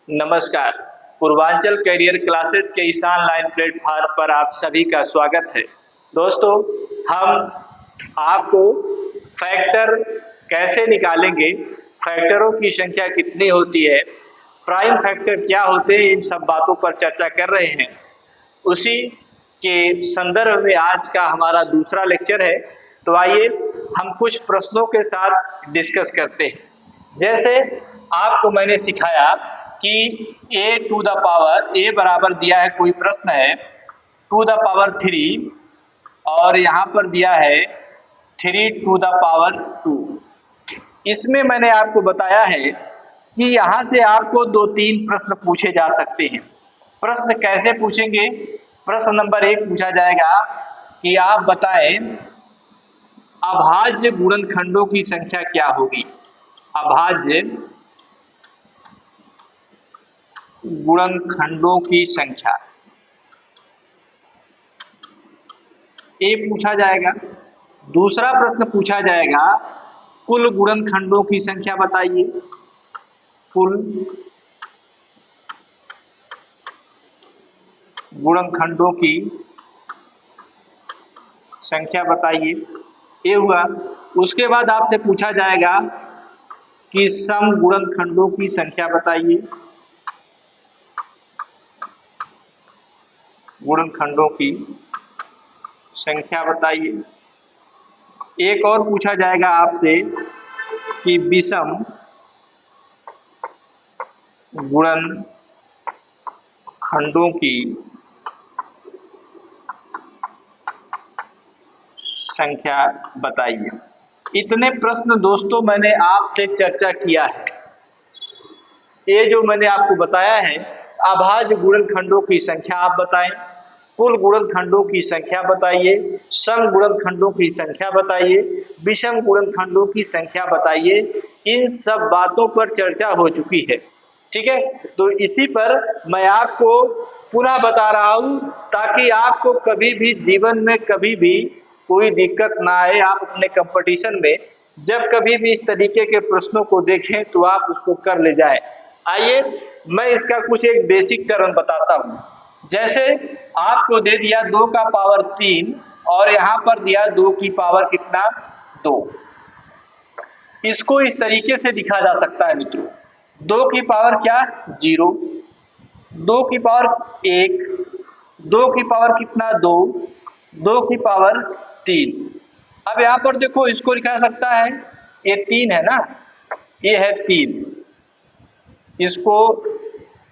नमस्कार। Purvanchal career classes के इस ऑनलाइन प्लेटफॉर्म पर आप सभी का स्वागत है। दोस्तों, हम आपको फैक्टर कैसे निकालेंगे, फैक्टरों की संख्या कितनी होती है, प्राइम फैक्टर क्या होते हैं, इन सब बातों पर चर्चा कर रहे हैं। उसी के संदर्भ में आज का हमारा दूसरा लेक्चर है। तो आइए हम कुछ प्रश्नों के साथ डिस्कस करते हैं। जैसे आपको मैंने सिखाया कि a to the power a बराबर दिया है, कोई प्रश्न है टू द पावर 3 और यहाँ पर दिया है 3 टू द पावर 2। इसमें मैंने आपको बताया है कि यहाँ से आपको 2-3 प्रश्न पूछे जा सकते हैं। प्रश्न कैसे पूछेंगे? प्रश्न नंबर 1 पूछा जाएगा कि आप बताएं अभाज्य गुणनखंडों की संख्या क्या होगी। अभाज्य गुणनखंडों की संख्या ये पूछा जाएगा। दूसरा प्रश्न पूछा जाएगा कुल गुणनखंडों की संख्या बताइए। कुल गुणनखंडों की संख्या बताइए, ये हुआ। उसके बाद आपसे पूछा जाएगा कि सम गुणनखंडों की संख्या बताइए। गुणनखंडों की संख्या बताइए। एक और पूछा जाएगा आपसे कि विषम गुणनखंडों की संख्या बताइए। इतने प्रश्न दोस्तों मैंने आपसे चर्चा किया है। ये जो मैंने आपको बताया है, अभाज्य गुणनखंडों की संख्या आप बताएं, कुल गुणनखंडों की संख्या बताइए, सम गुणनखंडों की संख्या बताइए, विषम गुणनखंडों की संख्या बताइए। इन सब बातों पर चर्चा हो चुकी है। ठीक है, तो इसी पर मैं आपको पुनः बता रहा हूं ताकि आपको कभी भी जीवन में कभी भी कोई दिक्कत ना आए। आप अपने कंपटीशन में जब कभी भी इस तरीके के प्रश्नों को देखें तो आप उसको कर ले जाएं। आइए मैं इसका कुछ एक बेसिक टर्म बताता हूं। जैसे आपको दे दिया 2 का पावर 3 और यहां पर दिया 2 की पावर कितना 2। इसको इस तरीके से लिखा जा सकता है मित्रों, 2 की पावर क्या 0, 2 की पावर 1, 2 की पावर कितना 2, 2 की पावर 3। अब यहां पर देखो, इसको लिखा जा सकता है, ये 3 है ना, ये है 3, इसको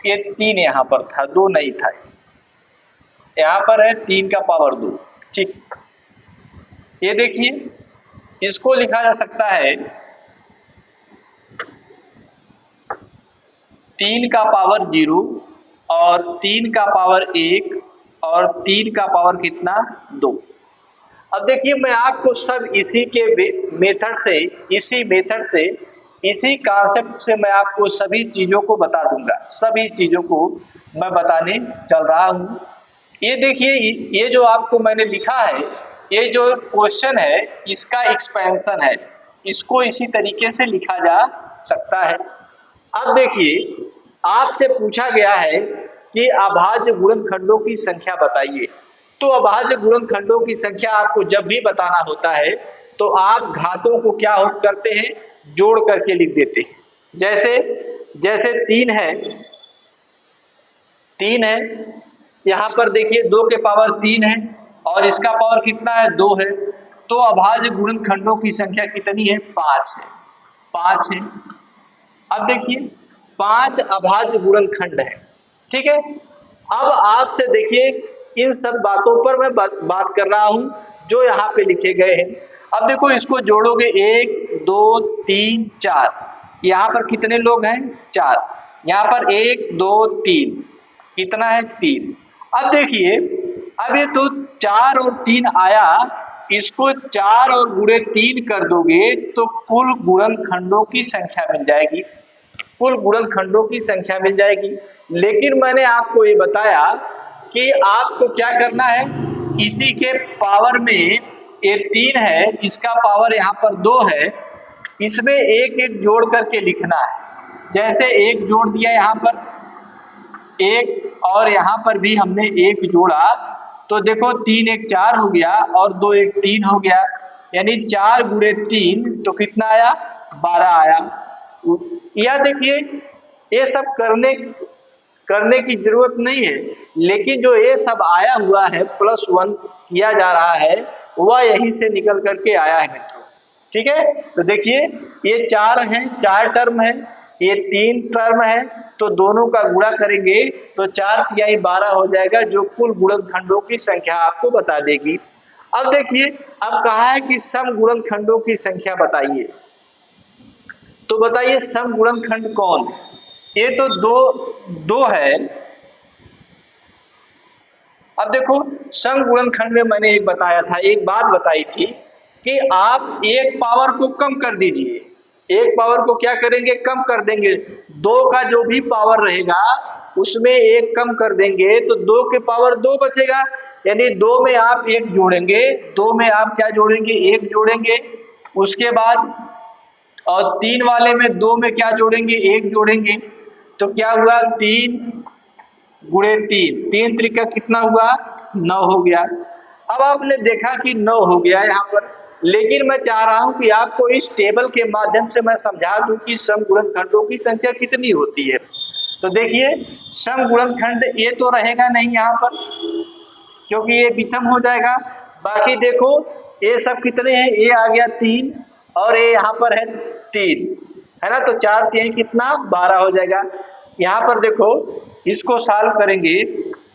ये 3 यहां पर था, 2 नहीं था, यहां पर है 3 का पावर 2। ठीक, ये देखिए, इसको लिखा जा सकता है 3 का पावर 0 और 3 का पावर 1 और 3 का पावर कितना 2। अब देखिए, मैं आपको सब इसी के मेथड से, इसी कॉन्सेप्ट से मैं आपको सभी चीजों को बता दूंगा। सभी चीजों को मैं बताने चल रहा हूं। ये देखिए, ये जो आपको मैंने लिखा है, ये जो क्वेश्चन है इसका एक्सपेंशन है, इसको इसी तरीके से लिखा जा सकता है। अब देखिए, आपसे पूछा गया है कि अभाज्य गुणनखंडों की संख्या बताइए। तो अभाज्य गुणनखंडों की संख्या आपको जब भी बताना होता है तो आप घातों को क्या करते हैं, जोड़ करके लिख देते हैं। जैसे 3 है, यहां पर देखिए 2 के पावर 3 है और इसका पावर कितना है 2 है। तो अभाज्य गुणनखंडों की संख्या कितनी है 5 है, 5 है। अब देखिए 5 अभाज्य गुणनखंड है। ठीक है, अब आपसे देखिए इन सब बातों पर मैं बात कर रहा हूं जो यहाँ पे लिखे गए हैं। अब देखो, इसको जोड़ोगे 1 2 3 4, यहाँ पर कितने लोग हैं 4, यहाँ पर 1 2 3, कितना है 3। अब देखिए, अब ये तो 4 और 3 आया, इसको 4 और गुणे 3 कर दोगे तो कुल गुणनखंडों की संख्या मिल जाएगी, कुल गुणनखंडों की संख्या मिल जाएगी। लेकिन मैंने आपको ये बताया कि आपको क्या करना है, इसी के पावर में ये 3 है, इसका पावर यहाँ पर 2 है, इसमें एक एक जोड़ करके लिखना है। जैसे 1 जोड़ दिया यहाँ पर एक, और यहाँ पर भी हमने एक जोड़ा, तो देखो 3 एक 4 हो गया और 2 एक 3 हो गया, यानी 4 गुणे 3 तो कितना आया, 12 आया। यह देखिए ये सब करने करने की जरूरत नहीं है, लेकिन जो ये सब आया हुआ है +1 किया जा रहा है वह यहीं से निकल करके आया है मित्रों। ठीक है, तो देखिए ये 4 है, 4 टर्म है, ये 3 टर्म है, तो दोनों का गुणा करेंगे तो 4 तिहाई 12 हो जाएगा, जो कुल गुणनखंडों की संख्या आपको बता देगी। अब देखिए, अब कहा है कि सम गुणनखंडों की संख्या बताइए, तो बताइए सम गुणनखंड कौन, ये तो दो है। अब देखो सम गुणनखंड में मैंने एक बताया था, एक बात बताई थी कि आप एक पावर को कम कर दीजिए, एक पावर को क्या करेंगे, कम कर देंगे, 2 का जो भी पावर रहेगा उसमें एक कम कर देंगे तो 2 के पावर 2 बचेगा, यानी 2 में आप एक जोड़ेंगे, 2 में आप क्या जोड़ेंगे, एक जोड़ेंगे, उसके बाद और 3 वाले में 2 में क्या जोड़ेंगे, एक जोड़ेंगे, तो क्या हुआ 3 गुणे 3, 3 त्रिका कितना हुआ, 9 हो गया। अब आपने देखा कि 9 हो गया यहाँ पर, लेकिन मैं चाह रहा हूं कि आपको इस टेबल के माध्यम से मैं समझा दूं कि सम गुणनखंडों की संख्या कितनी होती है। तो देखिए सम गुणनखंड ये तो रहेगा नहीं यहाँ पर, क्योंकि ये विषम हो जाएगा। बाकी देखो ये सब कितने हैं, ये आ गया 3 और ये यहाँ पर है 3, है ना, तो 4 3 कितना 12 हो जाएगा। यहाँ पर देखो इसको सॉल्व करेंगे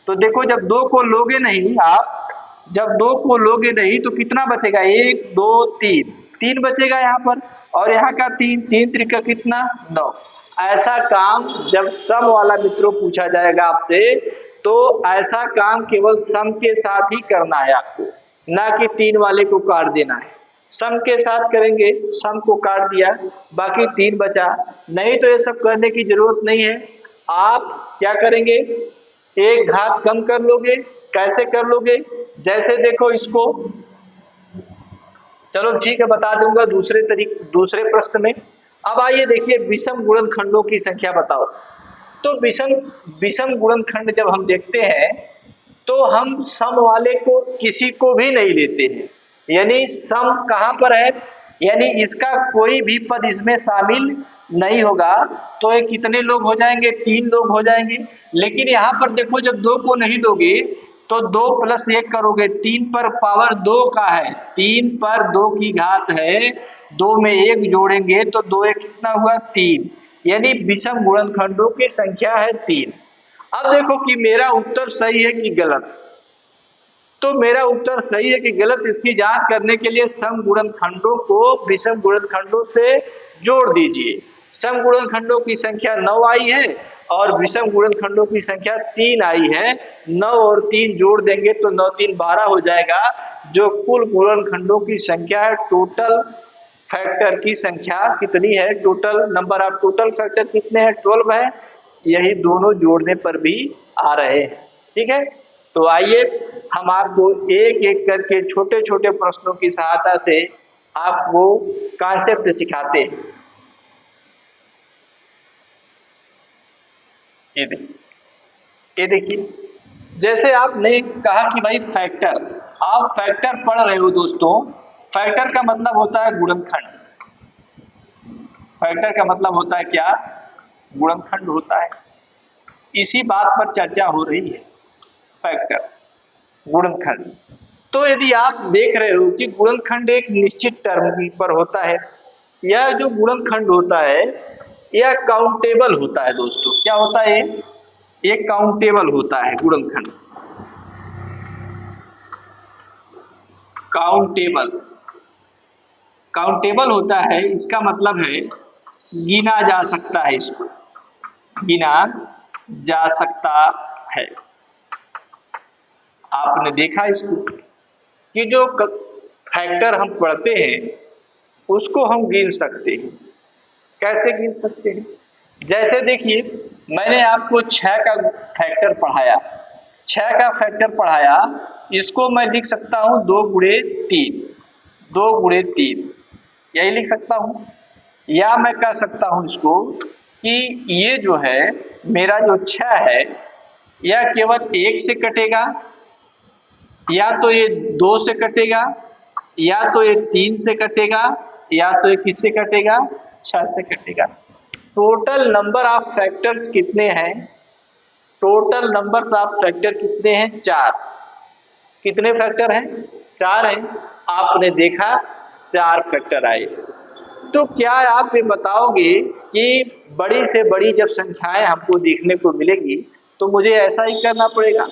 तो देखो जब 2 को लोगे नहीं आप, जब 2 को लोगे नहीं तो कितना बचेगा, 1 2 3, 3 बचेगा यहाँ पर, और यहाँ का 3, 3 त्रिका कितना 9। ऐसा काम जब सम वाला मित्रों पूछा जाएगा आपसे, तो ऐसा काम केवल सम के साथ ही करना है आपको, ना कि 3 वाले को काट देना है। सम के साथ करेंगे, सम को काट दिया, बाकी 3 बचा, नहीं तो ये सब करने की जरूरत नहीं है। आप क्या करेंगे, एक घात कम कर लोगे, कैसे कर लोगे, जैसे देखो इसको, चलो ठीक है बता दूंगा दूसरे प्रश्न में। अब आइए देखिए विषम गुणनखंडों की संख्या बताओ। तो विषम गुणनखंड जब हम देखते हैं तो हम सम वाले को किसी को भी नहीं लेते हैं, यानी सम कहां पर है, यानी इसका कोई भी पद इसमें शामिल नहीं होगा, तो ये कितने लोग हो जाएंगे, 3 लोग हो जाएंगे। लेकिन यहाँ पर देखो जब 2 को नहीं दोगे तो 2 + 1 करोगे, 3 पर पावर 2 का है, 3 पर 2 की घात है, 2 में 1 जोड़ेंगे तो 2 1 कितना हुआ 3, यानी विषम गुणनखंडों की संख्या है 3। अब देखो कि मेरा उत्तर सही है कि गलत, तो मेरा उत्तर सही है कि गलत, इसकी जांच करने के लिए सम गुणनखंडों को विषम गुणनखंडों से जोड़ दीजिए। सम गुणनखंडों की संख्या 9 आई है और विषम गुणनखंडों की संख्या 3 आई है, 9 और 3 जोड़ देंगे तो 9 3 12 हो जाएगा, जो कुल गुणनखंडों की संख्या है। टोटल फैक्टर की संख्या कितनी है, total number of total factor कितने हैं, 12 है, यही दोनों जोड़ने पर भी आ रहे हैं। ठीक है, तो आइए हम आपको एक एक करके छोटे छोटे प्रश्नों की सहायता से आपको कॉन्सेप्ट सिखाते हैं। ये देखिए जैसे आपने कहा कि भाई फैक्टर, आप फैक्टर पढ़ रहे हो दोस्तों, फैक्टर का मतलब होता है गुणनखंड, फैक्टर का मतलब होता है क्या, गुणनखंड होता है। इसी बात पर चर्चा हो रही है, फैक्टर गुणनखंड। तो यदि आप देख रहे हो कि गुणनखंड एक निश्चित टर्म पर होता है, यह जो गुणनखंड होता है यह काउंटेबल होता है दोस्तों, क्या होता है, एक काउंटेबल होता है गुणनखंड, काउंटेबल, काउंटेबल होता है, इसका मतलब है गिना जा सकता है, इसको गिना जा सकता है। आपने देखा इसको कि जो फैक्टर हम पढ़ते हैं उसको हम गिन सकते हैं, कैसे गिन सकते हैं, जैसे देखिए मैंने आपको 6 का फैक्टर पढ़ाया, 6 का फैक्टर पढ़ाया, इसको मैं लिख सकता हूं 2 गुणे 3, 2 गुणे 3 यही लिख सकता हूं, या मैं कह सकता हूं इसको कि ये जो है मेरा जो 6 है या केवल 1 से कटेगा, या तो ये 2 से कटेगा, या तो ये 3 से कटेगा, या तो ये किससे कटेगा, 6 से कटेगा। टोटल नंबर ऑफ फैक्टर्स कितने हैं? टोटल नंबर ऑफ फैक्टर कितने हैं? 4। कितने फैक्टर हैं? 4 हैं। आपने देखा 4 फैक्टर आए। तो क्या आप ये बताओगे कि बड़ी से बड़ी जब संख्याएं हमको देखने को मिलेगी तो मुझे ऐसा ही करना पड़ेगा?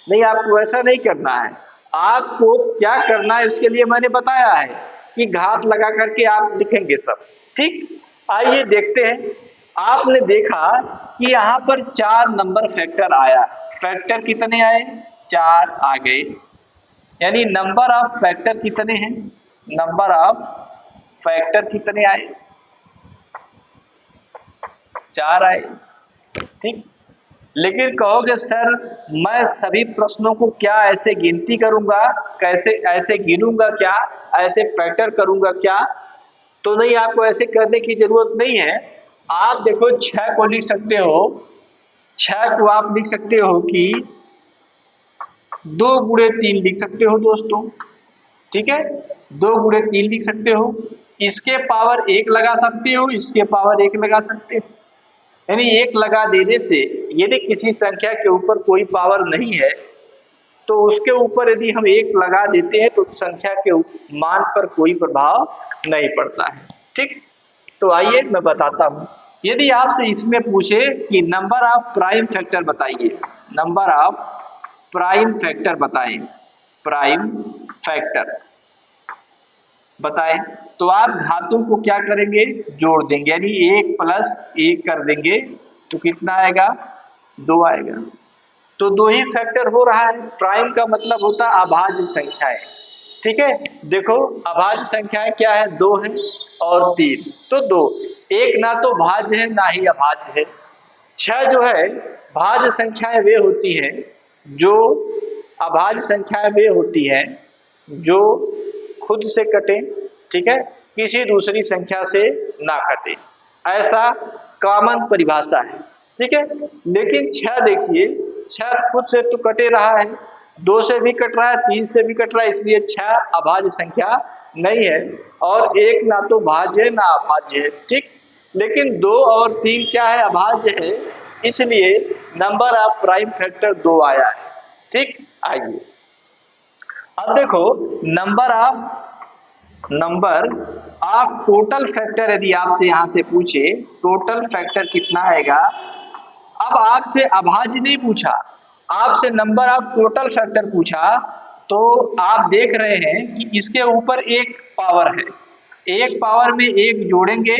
नहीं, आपको ऐसा नहीं करना है। आपको क्या करना है उसके लिए मैंने बताया है कि घात लगा करके आप लिखेंगे सब। ठीक, आइए देखते हैं। आपने देखा कि यहाँ पर 4 नंबर फैक्टर आया। फैक्टर कितने आए? 4 आ गए। यानी नंबर ऑफ फैक्टर कितने हैं? नंबर ऑफ फैक्टर कितने आए? 4 आए। ठीक, लेकिन कहोगे सर मैं सभी प्रश्नों को क्या ऐसे गिनती करूंगा, कैसे ऐसे गिनूंगा क्या, ऐसे फैक्टर करूंगा क्या? तो नहीं, आपको ऐसे करने की जरूरत नहीं है। आप देखो 6 को लिख सकते हो। 6 को आप लिख सकते हो कि 2 गुणे 3 लिख सकते हो दोस्तों। ठीक है, 2 गुणे 3 लिख सकते हो। इसके पावर 1 लगा सकते हो, इसके पावर 1 लगा सकते हो। यानी 1 लगा देने से यदि किसी संख्या के ऊपर कोई पावर नहीं है तो उसके ऊपर यदि हम 1 लगा देते हैं तो संख्या के मान पर कोई प्रभाव नहीं पड़ता है। ठीक, तो आइए मैं बताता हूं। यदि आपसे इसमें पूछे कि नंबर ऑफ प्राइम फैक्टर बताइए, नंबर ऑफ प्राइम फैक्टर बताएं, प्राइम फैक्टर बताएं, तो आप घातों को क्या करेंगे? जोड़ देंगे। यानी 1 प्लस 1 कर देंगे तो कितना आएगा? 2 आएगा। तो 2 ही फैक्टर हो रहा है। प्राइम का मतलब होता है अभाज्य संख्याएं। ठीक है, देखो अभाज्य संख्याएं क्या है? 2 है और 3। तो 2, 1 ना तो भाज्य है ना ही अभाज्य है। 6 जो है भाज्य संख्याएं वे होती हैं जो, अभाज्य संख्याएं वे होती हैं जो खुद से कटे, ठीक है, किसी दूसरी संख्या से ना कटे, ऐसा कॉमन परिभाषा है। ठीक है, लेकिन 6 देखिए, 6 खुद से तो कटे रहा है, 2 से भी कट रहा है, 3 से भी कट रहा है, इसलिए 6 अभाज्य संख्या नहीं है। और 1 ना तो भाज्य है ना अभाज्य है। ठीक, लेकिन 2 और 3 क्या है? अभाज्य है, इसलिए नंबर ऑफ प्राइम फैक्टर 2 आया है। ठीक, आइए अब देखो नंबर ऑफ टोटल फैक्टर, यदि आपसे यहां से पूछे टोटल फैक्टर कितना आएगा। अब आपसे अभाज्य नहीं पूछा, आपसे नंबर ऑफ टोटल फैक्टर पूछा, तो आप देख रहे हैं कि इसके ऊपर एक पावर है, एक पावर में एक जोड़ेंगे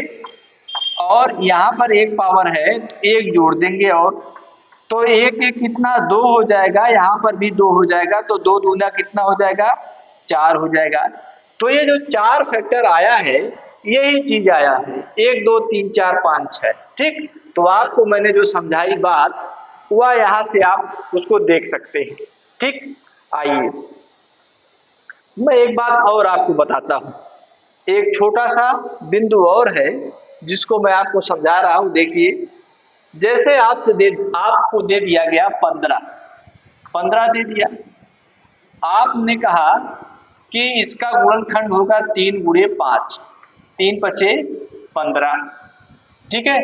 और यहाँ पर एक पावर है तो एक जोड़ देंगे, और तो एक एक कितना? 2 हो जाएगा, यहाँ पर भी 2 हो जाएगा, तो 2 दूना कितना हो जाएगा? 4 हो जाएगा। तो ये जो 4 फैक्टर आया है यही चीज आया है, 1 2 3 4 5 6। ठीक, तो आपको मैंने जो समझाई बात वह यहाँ से आप उसको देख सकते हैं। ठीक, आइए मैं एक बात और आपको बताता हूँ। एक छोटा सा बिंदु और है जिसको मैं आपको समझा रहा हूँ। देखिए, जैसे आपको दे दिया गया 15 दे दिया, आपने कहा कि इसका गुणनखंड होगा 3 गुणे 5, 3 पचे 15। ठीक है,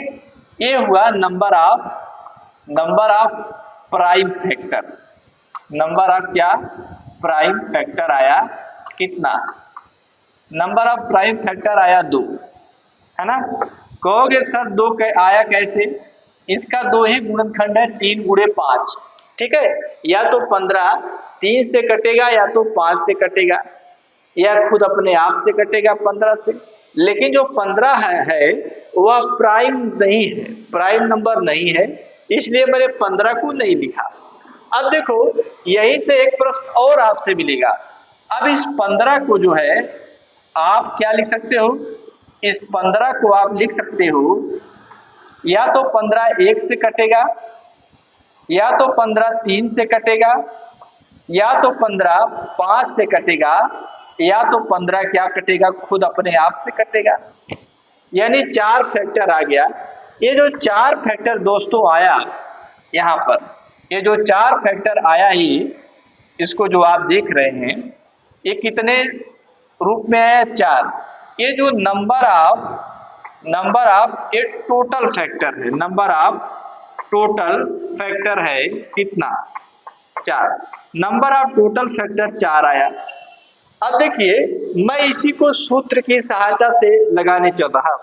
ये हुआ number of prime factor. Number of क्या? प्राइम फैक्टर आया कितना? नंबर ऑफ प्राइम फैक्टर आया 2, है ना। कहोगे सर 2 आया कैसे? इसका 2 ही गुणनखंड है, 3 गुणे 5। ठीक है, या तो 15 3 से कटेगा या तो 5 से कटेगा, या खुद अपने आप से कटेगा 15 से। लेकिन जो 15 है वह प्राइम नहीं है, प्राइम नंबर नहीं है, इसलिए मैंने 15 को नहीं लिखा। अब देखो यहीं से एक प्रश्न और आपसे मिलेगा। अब इस 15 को जो है आप क्या लिख सकते हो? इस 15 को आप लिख सकते हो, या तो 15 1 से कटेगा, या तो 15 3 से कटेगा, या तो 15 5 से कटेगा, या तो 15 क्या कटेगा? खुद अपने आप से कटेगा। यानी 4 फैक्टर आ गया। ये जो 4 फैक्टर दोस्तों आया यहाँ पर, ये जो 4 फैक्टर आया ही, इसको जो आप देख रहे हैं, ये कितने रूप में है? 4। ये जो नंबर ऑफ ये टोटल फैक्टर है, नंबर ऑफ टोटल फैक्टर है कितना? 4। नंबर ऑफ टोटल फैक्टर 4 आया। अब देखिए मैं इसी को सूत्र की सहायता से लगाने चल रहा हूं।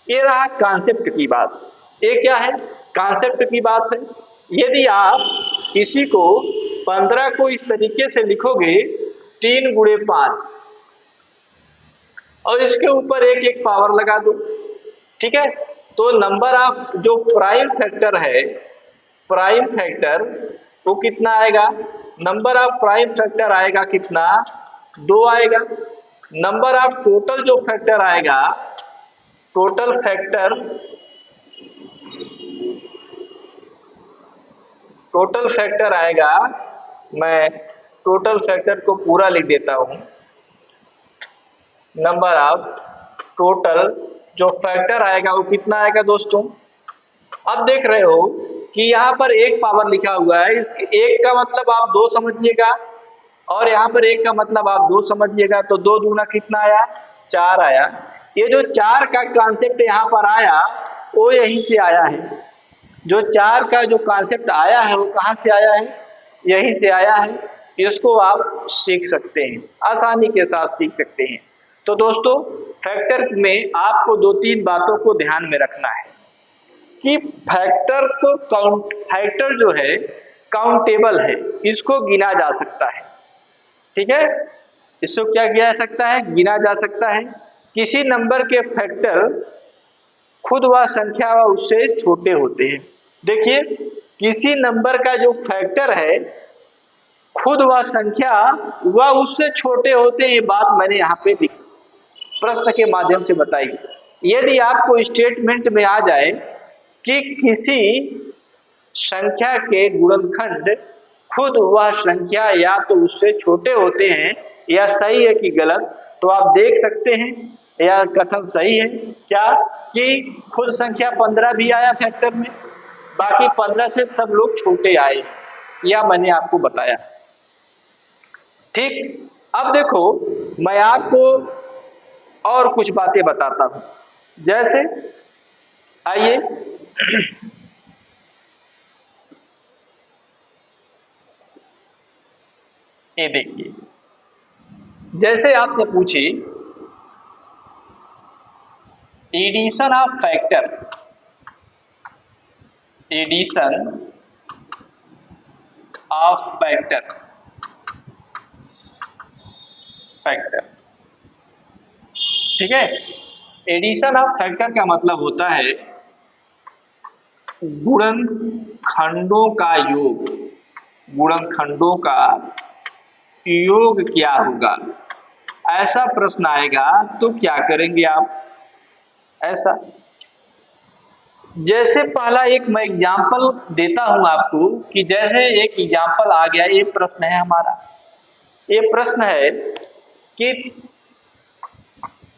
ये रहा कॉन्सेप्ट की बात। ये क्या है? कॉन्सेप्ट की बात है। यदि आप इसी को 15 को इस तरीके से लिखोगे 3 गुणे 5 और इसके ऊपर एक एक पावर लगा दो, ठीक है, तो नंबर ऑफ जो प्राइम फैक्टर है, प्राइम फैक्टर वो कितना आएगा? नंबर ऑफ प्राइम फैक्टर आएगा कितना? 2 आएगा। नंबर ऑफ टोटल जो फैक्टर आएगा, टोटल फैक्टर आएगा, मैं टोटल फैक्टर को पूरा लिख देता हूं। नंबर ऑफ टोटल जो फैक्टर आएगा वो कितना आएगा दोस्तों? अब देख रहे हो कि यहाँ पर एक पावर लिखा हुआ है, इस एक का मतलब आप 2 समझिएगा और यहाँ पर एक का मतलब आप 2 समझिएगा, तो 2 दूना कितना आया? 4 आया। ये जो 4 का कॉन्सेप्ट यहाँ पर आया वो यहीं से आया है। जो 4 का जो कॉन्सेप्ट आया है वो कहाँ से आया है? यहीं से आया है। इसको आप सीख सकते हैं, आसानी के साथ सीख सकते हैं। तो दोस्तों फैक्टर में आपको 2-3 बातों को ध्यान में रखना है कि फैक्टर जो है काउंटेबल है, इसको गिना जा सकता है, ठीक है, इसको क्या किया जा सकता है? गिना जा सकता है। किसी नंबर के फैक्टर खुद व संख्या व उससे छोटे होते हैं। देखिए किसी नंबर का जो फैक्टर है खुद व संख्या व उससे छोटे होते हैं, ये बात मैंने यहाँ पे प्रश्न के माध्यम से बताई। यदि आपको स्टेटमेंट में आ जाए कि किसी संख्या के गुणनखंड खुद वह संख्या या तो उससे छोटे होते हैं, या सही है कि गलत, तो आप देख सकते हैं यह कथन सही है क्या कि खुद संख्या 15 भी आया फैक्टर में, बाकी 15 से सब लोग छोटे आए, या मैंने आपको बताया। ठीक, अब देखो मैं आपको और कुछ बातें बताता हूं। जैसे आइए ये देखिए, जैसे आपसे पूछे addition of factor, addition of factor, ठीक है, एडिशन ऑफ फैक्टर का मतलब होता है गुणनखंडों का योग। गुणनखंडों का योग क्या होगा, ऐसा प्रश्न आएगा तो क्या करेंगे आप? ऐसा, जैसे पहला एक मैं एग्जांपल देता हूं आपको कि जैसे एक एग्जांपल आ गया, ये प्रश्न है हमारा, ये प्रश्न है कि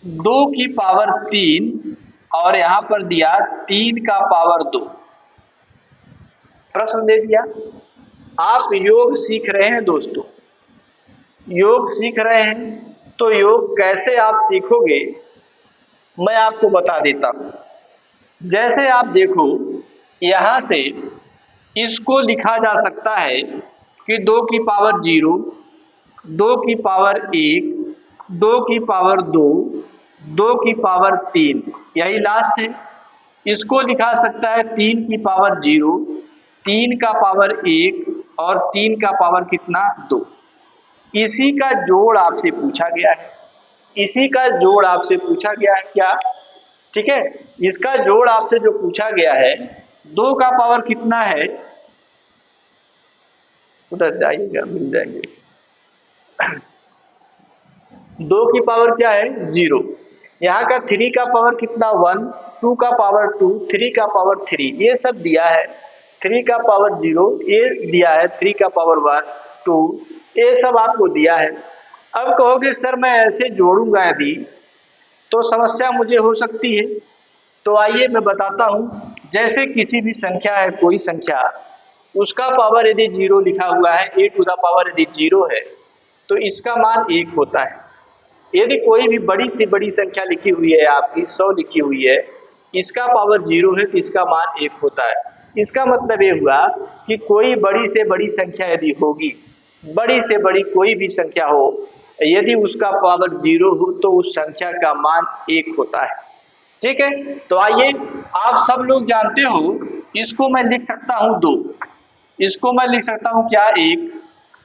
2 की पावर 3 और यहां पर दिया 3 का पावर 2, प्रश्न दे दिया। आप योग सीख रहे हैं दोस्तों, योग सीख रहे हैं, तो योग कैसे आप सीखोगे मैं आपको बता देता हूं। जैसे आप देखो यहां से इसको लिखा जा सकता है कि 2 की पावर 0, 2 की पावर 1, 2 की पावर 2, 2 की पावर 3, यही लास्ट है। इसको लिखा सकता है 3 की पावर 0, 3 का पावर 1 और 3 का पावर कितना? 2। इसी का जोड़ आपसे पूछा गया है, इसी का जोड़ आपसे पूछा गया है क्या? ठीक है, इसका जोड़ आपसे जो पूछा गया है, 2 का पावर कितना है? उधर जाइएगा मिल जाएंगे। 2 की पावर क्या है? 0। यहाँ का 3 का पावर कितना? 1, 2 का पावर 2, 3 का पावर 3, ये सब दिया है। 3 का पावर 0 ये दिया है, 3 का पावर 1, 2 ये सब आपको दिया है। अब कहोगे सर मैं ऐसे जोड़ूंगा यदि तो समस्या मुझे हो सकती है, तो आइए मैं बताता हूं। जैसे किसी भी संख्या है, कोई संख्या उसका पावर यदि 0 लिखा हुआ है, a टू द पावर यदि 0 है तो इसका मान 1 होता है। यदि कोई भी बड़ी से बड़ी संख्या लिखी हुई है, आपकी 100 लिखी हुई है, इसका पावर 0 है तो इसका मान 1 होता है। इसका मतलब ये हुआ कि कोई बड़ी से बड़ी संख्या यदि होगी, बड़ी से बड़ी कोई भी संख्या हो, यदि उसका पावर 0 हो तो उस संख्या का मान 1 होता है। ठीक है, तो आइए, आप सब लोग जानते हो, इसको मैं लिख सकता हूं 2, इसको मैं लिख सकता हूं क्या 1,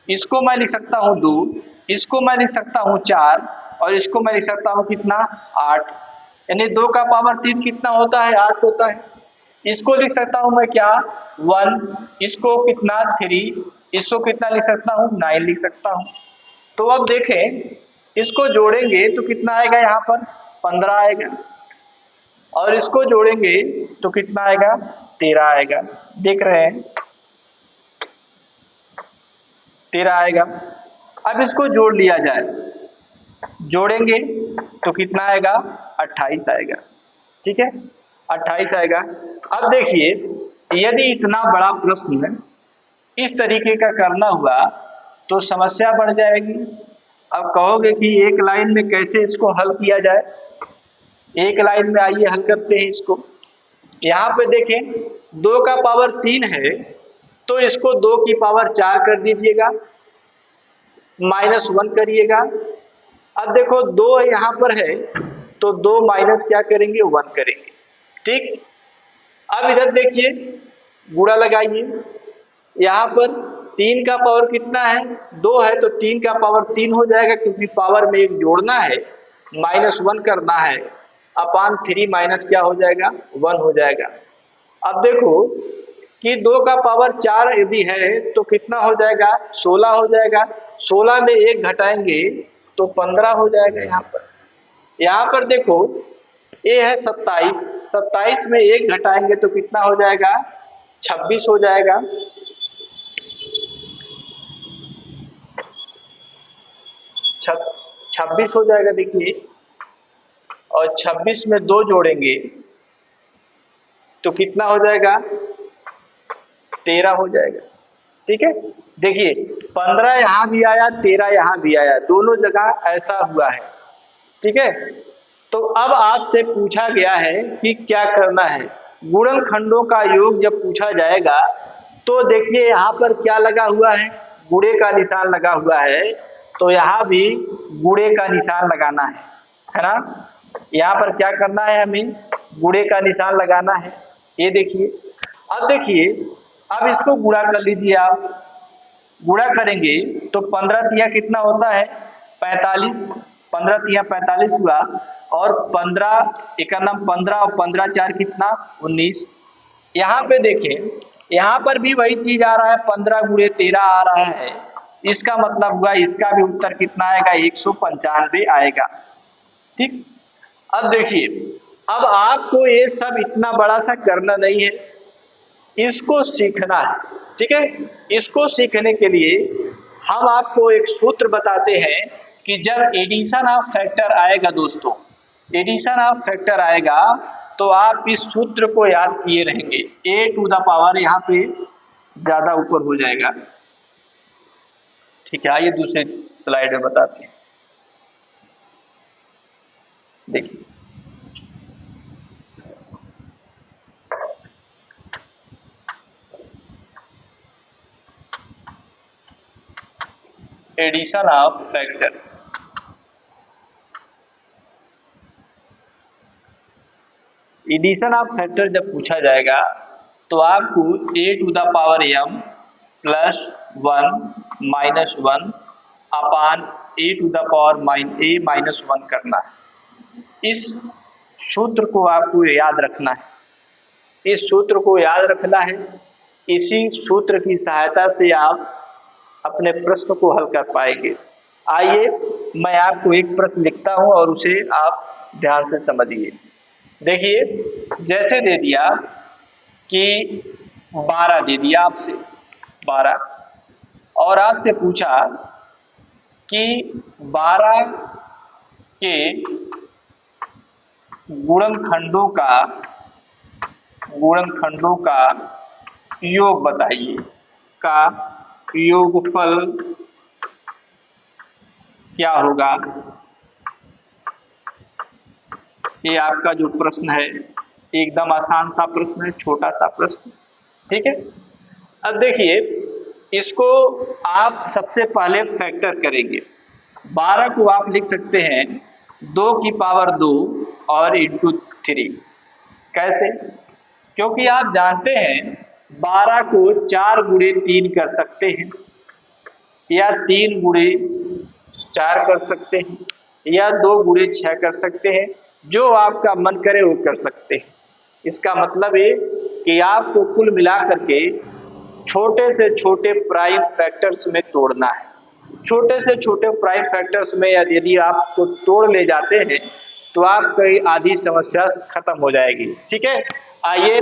इसको मैं लिख सकता हूं 2, इसको मैं लिख सकता हूं 4 और इसको मैं लिख सकता हूं कितना 8। यानी 2 का पावर 3 कितना होता है, 8 होता है। इसको लिख सकता हूं मैं क्या 1, इसको कितना 3, इसको कितना लिख सकता हूं 9 लिख सकता हूं। तो अब देखें, इसको जोड़ेंगे तो कितना आएगा, यहाँ पर 15 आएगा और इसको जोड़ेंगे तो कितना आएगा 13 आएगा। देख रहे हैं 13 आएगा। अब इसको जोड़ लिया जाए, जोड़ेंगे तो कितना आएगा 28 आएगा। ठीक है, 28 आएगा। अब देखिए, यदि इतना बड़ा प्रश्न इस तरीके का करना हुआ तो समस्या बढ़ जाएगी। अब कहोगे कि एक लाइन में कैसे इसको हल किया जाए, एक लाइन में आइए हल करते हैं इसको। यहाँ पे देखें 2 का पावर 3 है तो इसको 2 की पावर 4 कर दीजिएगा, -1 करिएगा। अब देखो 2 यहाँ पर है तो 2 माइनस क्या करेंगे 1 करेंगे। ठीक, अब इधर देखिए गुणा लगाइए, यहाँ पर 3 का पावर कितना है 2 है तो 3 का पावर 3 हो जाएगा, क्योंकि पावर में एक जोड़ना है, -1 करना है, अपान 3 माइनस क्या हो जाएगा 1 हो जाएगा। अब देखो कि 2 का पावर 4 यदि है तो कितना हो जाएगा 16 हो जाएगा, 16 में 1 घटाएंगे तो 15 हो जाएगा। यहाँ पर देखो ये है 27, 27 में 1 घटाएंगे तो कितना हो जाएगा 26 हो जाएगा। 26 हो जाएगा देखिए, और 26 में 2 जोड़ेंगे तो कितना हो जाएगा 13 हो जाएगा। ठीक है, देखिए 15 यहाँ भी आया 13 यहाँ भी आया, दोनों जगह ऐसा हुआ है। ठीक है, तो अब आपसे पूछा गया है कि क्या करना है। गुणनखंडों का योग जब पूछा जाएगा तो देखिए यहाँ पर क्या लगा हुआ है, गुणे का निशान लगा हुआ है, तो यहाँ भी गुणे का निशान लगाना है ना। यहाँ पर क्या करना है, हमें गुणे का निशान लगाना है। ये देखिए, अब देखिए, अब इसको गुणा कर लीजिए आप, गुणा करेंगे तो 15 तिया कितना होता है 45, 15 तिया 45 हुआ, और 15 एक नाम 15 और 15 4 कितना 19। यहाँ पे देखें, यहाँ पर भी वही चीज आ रहा है, 15 गुणे 13 आ रहा है। इसका मतलब हुआ इसका भी उत्तर कितना आएगा 195 आएगा। ठीक, अब देखिए, अब आपको ये सब इतना बड़ा सा करना नहीं है, इसको सीखना है। ठीक है, इसको सीखने के लिए हम आपको एक सूत्र बताते हैं कि जब एडिशन ऑफ फैक्टर आएगा दोस्तों, एडिशन ऑफ फैक्टर आएगा तो आप इस सूत्र को याद किए रहेंगे। a टू द पावर यहाँ पे ज्यादा ऊपर हो जाएगा। ठीक है, आइए दूसरे स्लाइड में बताते हैं। देखिए, addition of factor, addition of factor जब पूछा जाएगा तो आपको a to the power m plus 1 minus 1 upon a to the power a minus 1 करना है। इस सूत्र को आपको याद रखना है, इस सूत्र को याद रखना है। इसी सूत्र की सहायता से आप अपने प्रश्न को हल कर पाएंगे। आइए मैं आपको एक प्रश्न लिखता हूं और उसे आप ध्यान से समझिए। देखिए, जैसे दे दिया कि 12 दे दिया आपसे 12, और आपसे पूछा कि 12 के गुणनखंडों का योग बताइए। का योगफल क्या होगा? ये आपका जो प्रश्न है एकदम आसान सा प्रश्न है, छोटा सा प्रश्न, ठीक है। अब देखिए, इसको आप सबसे पहले फैक्टर करेंगे। 12 को आप लिख सकते हैं 2 की पावर 2 और इंटू 3। कैसे? क्योंकि आप जानते हैं 12 को 4 गुणे 3 कर सकते हैं, या 3 गुणे 4 कर सकते हैं, या 2 गुणे 6 कर सकते हैं, जो आपका मन करे वो कर सकते हैं। इसका मतलब ये कि आपको कुल मिलाकर के छोटे से छोटे प्राइम फैक्टर्स में तोड़ना है। छोटे से छोटे प्राइम फैक्टर्स में यदि आपको तोड़ ले जाते हैं तो आपकी आधी समस्या खत्म हो जाएगी, ठीक है। आइए,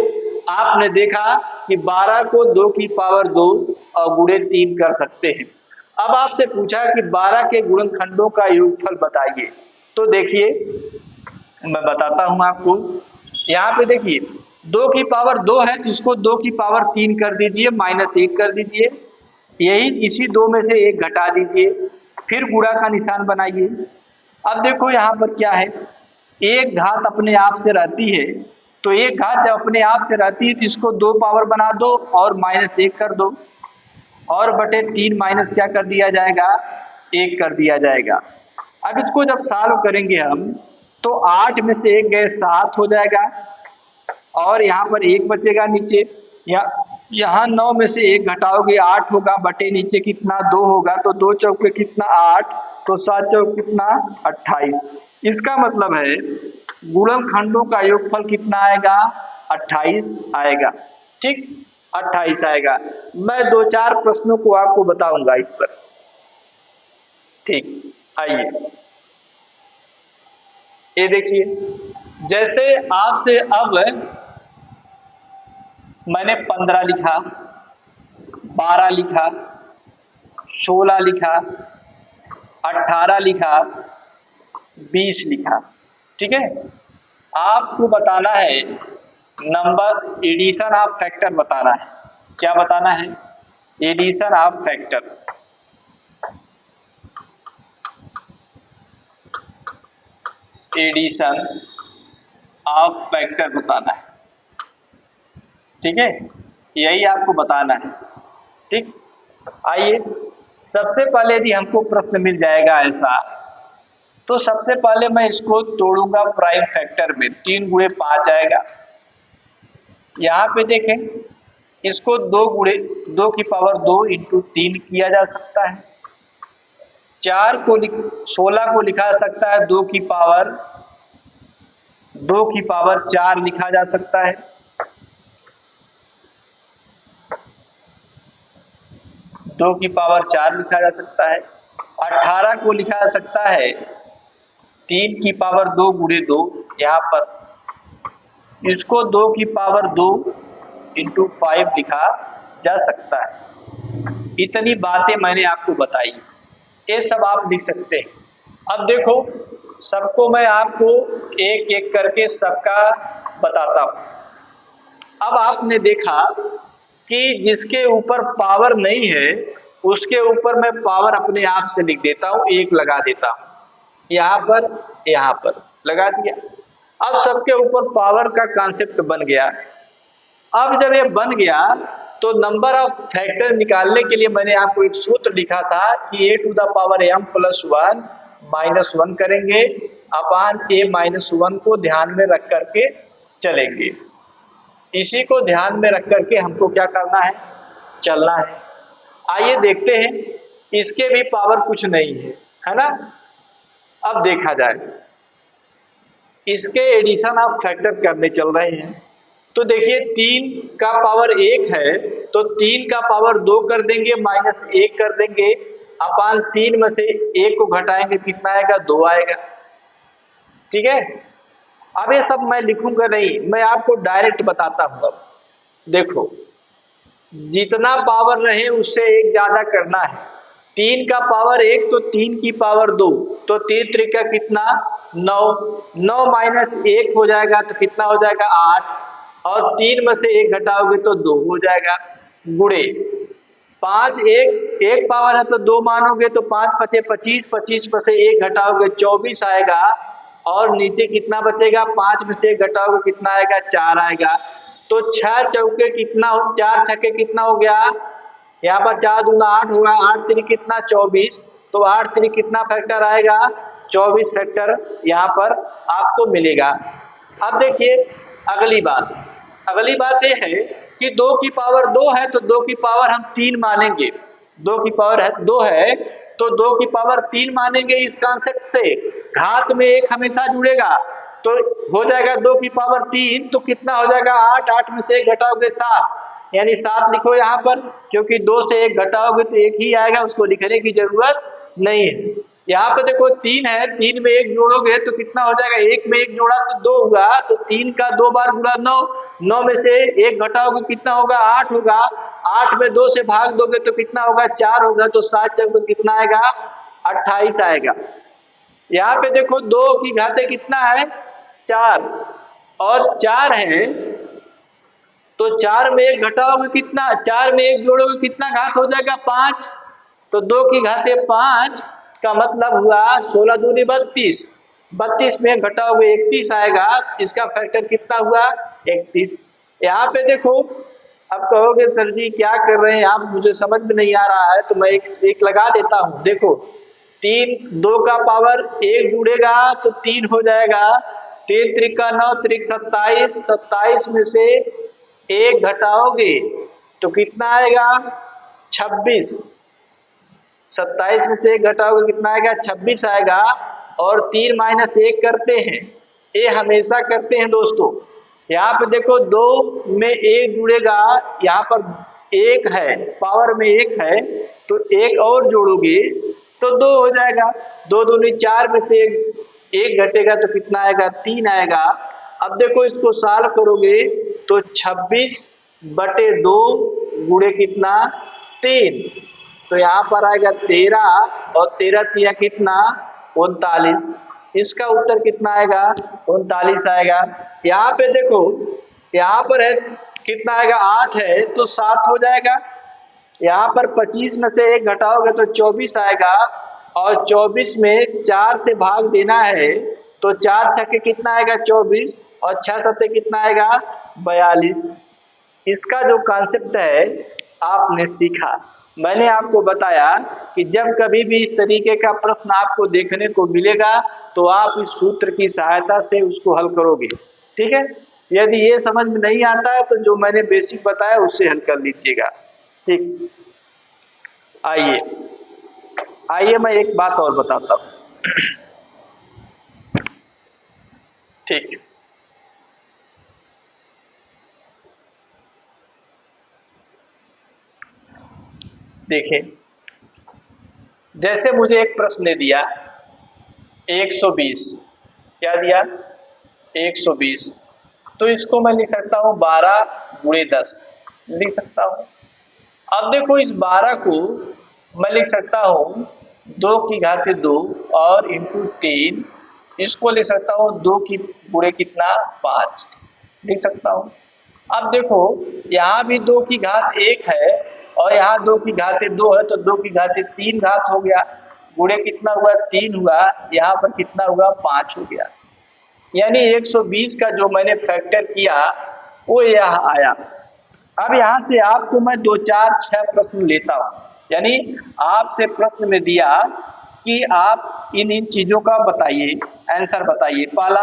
आपने देखा कि 12 को 2 की पावर 2 और गुणे 3 कर सकते हैं। अब आपसे पूछा कि 12 के गुणनखंडों का योगफल बताइए। तो देखिए, मैं बताता हूं आपको। यहाँ पे देखिए 2 की पावर 2 है तो इसको 2 की पावर 3 कर दीजिए, -1 कर दीजिए, यही इसी 2 में से 1 घटा दीजिए, फिर गुणा का निशान बनाइए। अब देखो यहाँ पर क्या है, एक घात अपने आप से रहती है, तो एक घात जब अपने आप से रहती है तो इसको 2 पावर बना दो और -1 कर दो, और बटे 3 माइनस क्या कर दिया जाएगा, 1 कर दिया जाएगा। अब इसको जब सॉल्व करेंगे हम तो 8 में से 1 गए 7 हो जाएगा, और यहाँ पर 1 बचेगा नीचे, यहाँ 9 में से 1 घटाओगे 8 होगा, बटे नीचे कितना 2 होगा, तो 2 चौके कितना 8, तो 7 चौक कितना 28। इसका मतलब है गुणनखंडों का योगफल कितना आएगा, 28 आएगा, ठीक, 28 आएगा। मैं 2-4 प्रश्नों को आपको बताऊंगा इस पर, ठीक। आइए, ये देखिए, जैसे आपसे अब मैंने 15 लिखा, 12 लिखा, 16 लिखा, 18 लिखा, 20 लिखा, ठीक है। आपको बताना है नंबर एडिशन ऑफ फैक्टर बताना है। क्या बताना है? Addition of factor. Addition of factor बताना है, ठीक है, यही आपको बताना है, ठीक। आइए, सबसे पहले यदि हमको प्रश्न मिल जाएगा ऐसा, तो सबसे पहले मैं इसको तोड़ूंगा प्राइम फैक्टर में। 3 गुणे 5 आएगा। यहाँ पे देखें, इसको 2 की पावर 2 इंटू 3 किया जा सकता है। 16 को लिखा जा सकता है 2 की पावर 4 लिखा जा सकता है। 2 की पावर 4 लिखा जा सकता है। 18 को लिखा जा सकता है 3 की पावर 2 गुणे 2, यहाँ पर इसको 2 की पावर 2 इंटू 5 लिखा जा सकता है। इतनी बातें मैंने आपको बताई, ये सब आप लिख सकते हैं। अब देखो, सबको मैं आपको एक एक करके सबका बताता हूं। अब आपने देखा कि जिसके ऊपर पावर नहीं है उसके ऊपर मैं पावर अपने आप से लिख देता हूं, 1 लगा देता हूं, यहाँ पर लगा दिया। अब सबके ऊपर पावर का कॉन्सेप्ट बन गया। अब जब ये बन गया तो नंबर ऑफ फैक्टर निकालने के लिए मैंने आपको एक सूत्र लिखा था कि a to the power m plus 1 minus 1 करेंगे अपान a माइनस 1 को ध्यान में रख करके चलेंगे। इसी को ध्यान में रख करके हमको क्या करना है, चलना है। आइए देखते हैं, इसके भी पावर कुछ नहीं है ना। अब देखा जाए, इसके एडिशन ऑफ फैक्टर करने चल रहे हैं, तो देखिए 3 का पावर 1 है तो 3 का पावर 2 कर देंगे, माइनस 1 कर देंगे, अपान 3 में से 1 को घटाएंगे कितना आएगा, 2 आएगा, ठीक है। अब ये सब मैं लिखूंगा नहीं, मैं आपको डायरेक्ट बताता हूं। अब देखो, जितना पावर रहे उससे 1 ज्यादा करना है। 3 का पावर 1 तो 3 की पावर 2, तो 3 त्रिका कितना 9, 9 माइनस 1 हो जाएगा तो कितना हो जाएगा 8, और 3 में से 1 घटाओगे तो 2 हो जाएगा, गुणे 5 एक पावर है तो 2 मानोगे तो 5 पचे 25, 25 में से 1 घटाओगे 24 आएगा। और नीचे कितना बचेगा, 5 में से 1 घटाओगे कितना आएगा, 4 आएगा। तो 6 चौके कितना, 4 छक्के कितना हो गया, यहाँ पर 4 दूना 8 हुआ, 8 3 कितना 24, तो 8 3 कितना फैक्टर आएगा, 24 फैक्टर यहाँ पर आपको मिलेगा। अब देखिए अगली बात ये है कि 2 की पावर 2 है तो 2 की पावर हम 3 मानेंगे। 2 की पावर है 2 है तो 2 की पावर 3 मानेंगे। इस कॉन्सेप्ट से घात में 1 हमेशा जुड़ेगा तो हो जाएगा 2 की पावर 3, तो कितना हो जाएगा 8, 8 में से 1 घटाओगे 7, यानी 7 लिखो यहाँ पर, क्योंकि 2 से 1 घटाओगे तो 1 ही आएगा, उसको लिखने की जरूरत नहीं है। यहाँ पे देखो 3 है, 3 में 1 जोड़ोगे तो कितना हो जाएगा, 1 में 1 जोड़ा तो 2 हुआ, तो 3 का 2 बार गुणा 9, 9 में से 1 घटाओगे कितना होगा, 8 होगा, 8 में 2 से भाग दोगे तो कितना होगा, 4 होगा, तो 7 चौके कितना आएगा, 28 आएगा। यहाँ पे देखो 2 की घाते कितना है, 4, और 4 है तो 4 में 1 घटाओगे कितना, 4 में 1 जोड़ोगे कितना घात हो जाएगा, 5, तो 2 की घाते 5 का मतलब हुआ 16 दूनी 32, 32 में घटाओगे 31 आएगा, इसका फैक्टर कितना हुआ, 31। यहाँ पे देखो अब कहोगे सर जी क्या कर रहे हैं आप, मुझे समझ में नहीं आ रहा है, तो मैं एक लगा देता हूँ। देखो 3, 2 का पावर 1 जुड़ेगा तो 3 हो जाएगा, 3 त्रिका 9 त्रिक 27, 27 में से 1 घटाओगे तो कितना आएगा, 26, 27 में से 1 घटाओगे कितना आएगा, 26 आएगा। और 3 माइनस 1 करते हैं, ये हमेशा करते हैं दोस्तों। यहाँ पे देखो 2 में 1 जुड़ेगा, यहाँ पर 1 है, पावर में 1 है तो 1 और जोड़ोगे तो 2 हो जाएगा, 2 दूनी 4 में से 1 घटेगा तो कितना आएगा, 3 आएगा। अब देखो इसको सॉल्व करोगे तो 26/2 गुणे कितना, 3, तो यहाँ पर आएगा 13, और 13 तिया कितना, 39, इसका उत्तर कितना आएगा, 39 आएगा। यहाँ पे देखो यहाँ पर है कितना आएगा, 8 है तो 7 हो जाएगा, यहाँ पर 25 में से 1 घटाओगे तो 24 आएगा, और 24 में 4 से भाग देना है तो 4 छक्के कितना आएगा, 24, और 6 सत्ते कितना आएगा, 42। इसका जो कॉन्सेप्ट है आपने सीखा। मैंने आपको बताया कि जब कभी भी इस तरीके का प्रश्न आपको देखने को मिलेगा तो आप इस सूत्र की सहायता से उसको हल करोगे, ठीक है। यदि ये समझ में नहीं आता है तो जो मैंने बेसिक बताया उससे हल कर लीजिएगा, ठीक। आइए मैं एक बात और बताता हूँ, ठीक है। देखिए जैसे मुझे एक प्रश्न दे दिया 120, क्या दिया, 120, तो इसको मैं लिख सकता हूँ 12 गुणे 10 लिख सकता हूँ। अब देखो इस 12 को मैं लिख सकता हूँ 2 की घाते 2 और इंटू 3, इसको लिख सकता हूँ 2 की गुणे कितना, 5 लिख सकता हूँ। अब देखो यहाँ भी 2 की घात 1 है और यहाँ 2 की घाते 2 है तो 2 की घाते 3 घात हो गया, गुणे कितना हुआ, 3 हुआ, यहाँ पर कितना हुआ, 5 हो गया। यानी 120 का जो मैंने फैक्टर किया वो यह आया। अब यहाँ से आपको मैं 2 4 6 प्रश्न लेता हूँ, यानी आपसे प्रश्न में दिया कि आप इन चीजों का बताइए, आंसर बताइए। पहला,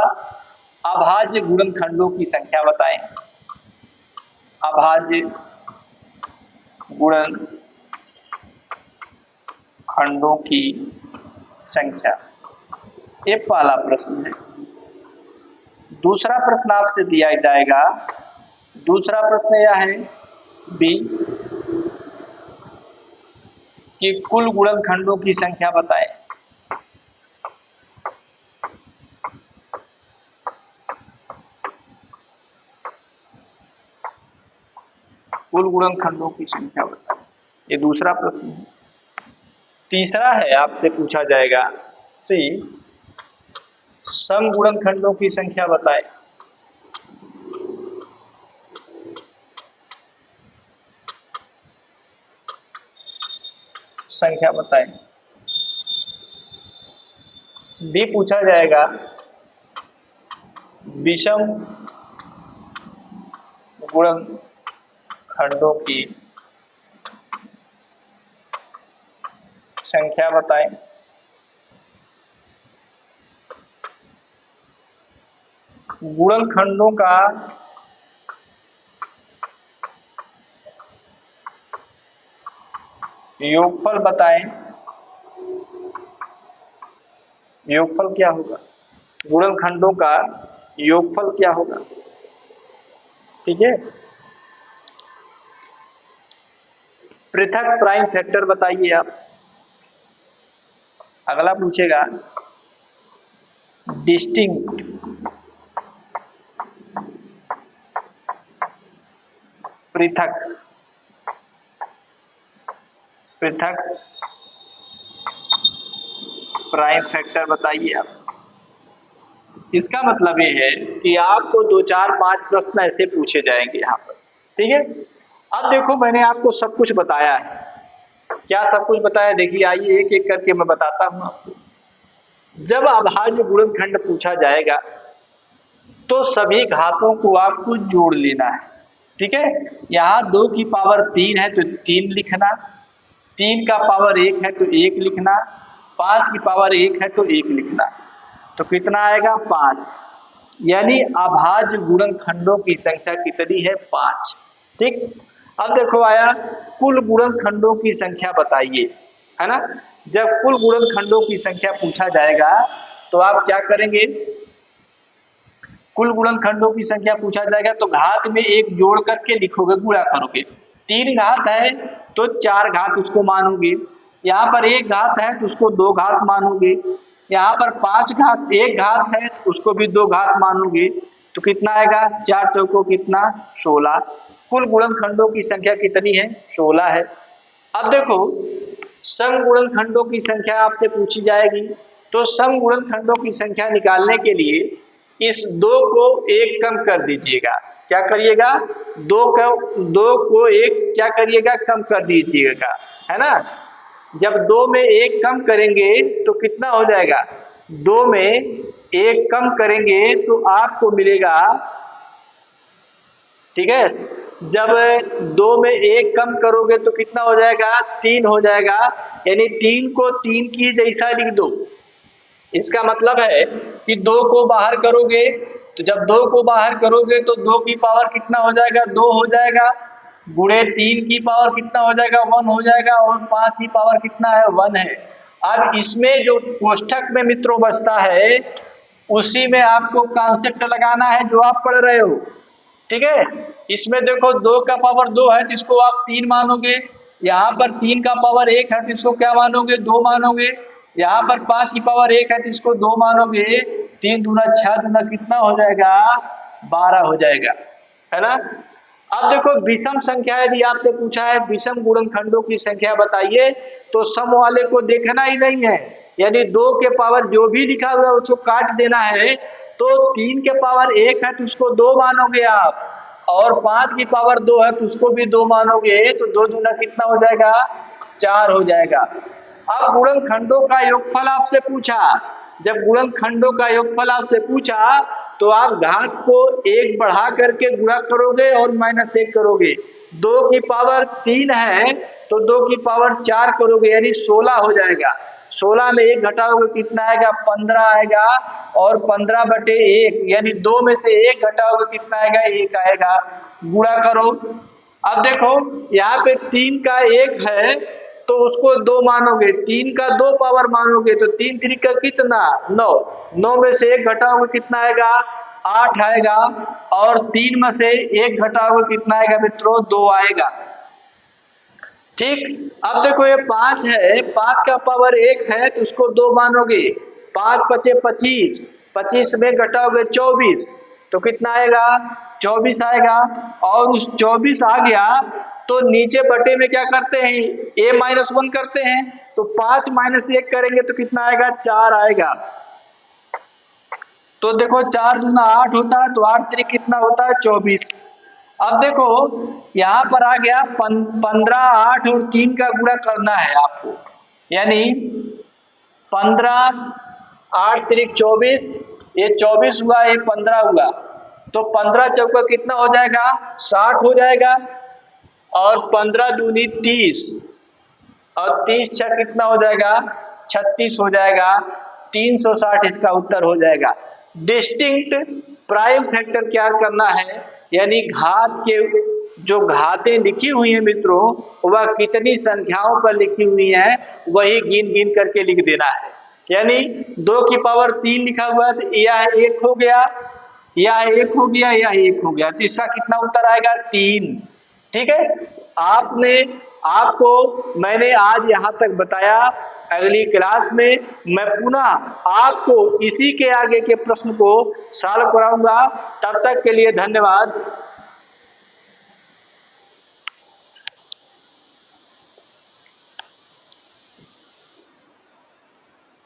अभाज्य गुणनखंडों की संख्या बताएं। अभाज्य गुणनखंडों की संख्या, ये पहला प्रश्न है। दूसरा प्रश्न आपसे दिया जाएगा, दूसरा प्रश्न यह है बी कि कुल गुणनखंडों की संख्या बताएं। कुल गुणनखंडों की संख्या बताएं, ये दूसरा प्रश्न है। तीसरा है आपसे पूछा जाएगा सी, सम गुणनखंडों की संख्या बताएं। संख्या बताएं। डी पूछा जाएगा विषम गुणनखंडों की संख्या बताएं। गुणनखंडों का योगफल बताएं। योगफल क्या होगा? गुणनखंडों का योगफल क्या होगा? ठीक है। पृथक प्राइम फैक्टर बताइए आप। अगला पूछेगा डिस्टिंक्ट पृथक प्राइम फैक्टर बताइए आप। इसका मतलब ये है कि आपको 2 4 5 प्रश्न ऐसे पूछे जाएंगे यहाँ पर। ठीक है। अब देखो मैंने आपको सब कुछ बताया है। क्या सब कुछ बताया? देखिए आइए एक एक करके मैं बताता हूँ आपको। जब अभाज्य गुणनखंड पूछा जाएगा तो सभी घातों को आपको जोड़ लेना है। ठीक है। यहाँ 2 की पावर 3 है तो 3 लिखना, 3 का पावर 1 है तो 1 लिखना, 5 की पावर 1 है तो 1 लिखना। तो कितना आएगा? 5। यानी अभाज्य गुणनखंडों की संख्या कितनी है? 5। ठीक। अब देखो आया कुल गुणनखंडों की संख्या बताइए, है ना। जब कुल गुणनखंडों की संख्या पूछा जाएगा तो आप क्या करेंगे? कुल गुणनखंडों की संख्या पूछा जाएगा तो घात में 1 जोड़ करके लिखोगे, गुणा करोगे। 3 घात है तो 4 घात उसको मानोगे। यहाँ पर 1 घात है तो उसको 2 घात मानोगे। यहाँ पर 5 घात 1 घात है तो उसको भी 2 घात मानोगे। तो कितना आएगा? 4 चौको कितना? 16। कुल गुणनखंडों की संख्या कितनी है? 16 है। अब देखो सम गुणनखंडों की संख्या आपसे पूछी जाएगी तो सम गुणनखंडों की संख्या निकालने के लिए इस 2 को 1 कम कर दीजिएगा। क्या करिएगा? 2 को 1 क्या करिएगा? कम कर दीजिएगा, है ना। जब 2 में 1 कम करेंगे तो कितना हो जाएगा? 2 में 1 कम करेंगे तो आपको मिलेगा, ठीक है। जब 2 में 1 कम करोगे तो कितना हो जाएगा? 3 हो जाएगा। यानी 3 को 3 की जैसा लिख दो। इसका मतलब है कि 2 को बाहर करोगे तो जब 2 को बाहर करोगे तो 2 की पावर कितना हो जाएगा? 2 हो जाएगा। गुणे 3 की पावर कितना हो जाएगा? 1 हो जाएगा। और 5 की पावर कितना है? 1 है। अब इसमें जो कोष्ठक में मित्रों बचता है उसी में आपको कॉन्सेप्ट लगाना है जो आप पढ़ रहे हो। ठीक है। इसमें देखो 2 का पावर 2 है जिसको आप 3 मानोगे। यहाँ पर 3 का पावर 1 है तो इसको क्या मानोगे? 2 मानोगे। यहाँ पर 5 की पावर 1 है तो इसको 2 मानोगे। 3 दूना 6 दूना कितना हो जाएगा? 12 हो जाएगा, है ना। अब देखो विषम संख्या यदि आपसे पूछा है विषम गुणनखंडों की संख्या बताइए तो सम वाले को देखना ही नहीं है। यानी 2 के पावर जो भी लिखा हुआ है उसको काट देना है। तो 3 के पावर 1 है तो उसको 2 मानोगे आप, और 5 की पावर 2 है तो उसको भी 2 मानोगे। तो 2 दूना कितना हो जाएगा? 4 हो जाएगा। अब गुणनखंडों का योगफल आपसे पूछा। जब गुणनखंडों का योगफल आपसे पूछा तो आप घात को 1 बढ़ा करके गुणा करोगे और -1 करोगे। 2 की पावर 3 है तो 2 की पावर 4 करोगे यानी 16 हो जाएगा। 16 में 1 घटाओगे कितना आएगा? 15 आएगा। और 15/1 यानी 2 में से 1 घटाओगे कितना आएगा? 1 आएगा। गुणा करो। अब देखो यहाँ पे 3 का 1 है तो उसको 2 मानोगे। 3 का 2 पावर मानोगे तो 3 3 का कितना? 9। 9 में से 1 घटाओगे कितना आएगा? 8 आएगा। और 3 में से 1 घटाओगे कितना आएगा मित्रों? 2 आएगा। ठीक। अब देखो ये 5 है, 5 का पावर 1 है तो उसको 2 मानोगे। 5 पचे 25, 25 में घटाओगे 24 तो कितना आएगा? 24 आएगा। और उस 24 आ गया तो नीचे बटे में क्या करते हैं? a-1 करते हैं। तो 5 - 1 करेंगे तो कितना आएगा? 4 आएगा। तो देखो 4 दूना 8 होता है तो 8 3 कितना होता है? 24। अब देखो यहाँ पर आ गया 15, 8 और 3 का गुणा करना है आपको, यानी 15, 8 त्रिक 24, ये 24 हुआ, ये 15 हुआ, तो 15 चौका कितना हो जाएगा, 60 हो जाएगा, और 15 दूनी 30, और 30 छः कितना हो जाएगा, 36 हो जाएगा, 360 इसका उत्तर हो जाएगा। डिस्टिंक्ट प्राइम फैक्टर क्या करना है, यानी घात के जो घातें लिखी हुई हैं मित्रों, वह कितनी संख्याओं पर लिखी हुई हैं वही गिन गिन करके लिख देना है। यानी 2 की पावर 3 लिखा हुआ है, तो यह 1 हो गया, यह 1 हो गया, यह 1 हो गया, तो इसका कितना उत्तर आएगा, 3। ठीक है, आपको मैंने आज यहाँ तक बताया। अगली क्लास में मैं पुनः आपको इसी के आगे के प्रश्न को सॉल्व कराऊंगा। तब तक के लिए धन्यवाद।